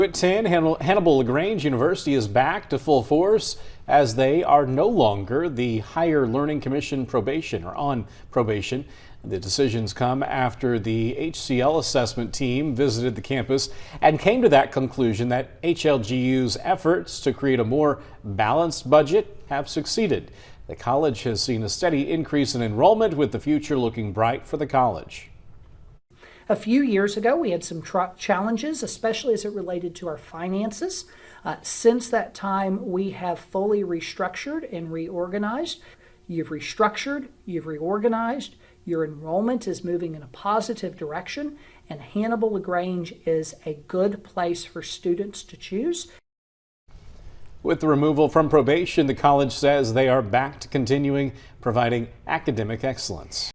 At 10, Hannibal LaGrange University is back to full force as they are no longer the Higher Learning Commission probation or on probation. The decisions come after the HCL assessment team visited the campus and came to that conclusion that HLGU's efforts to create a more balanced budget have succeeded. The college has seen a steady increase in enrollment, with the future looking bright for the college. A few years ago, we had some challenges, especially as it related to our finances. Since that time, we have fully restructured and reorganized. You've restructured, you've reorganized, your enrollment is moving in a positive direction, and Hannibal LaGrange is a good place for students to choose. With the removal from probation, the college says they are back to continuing providing academic excellence.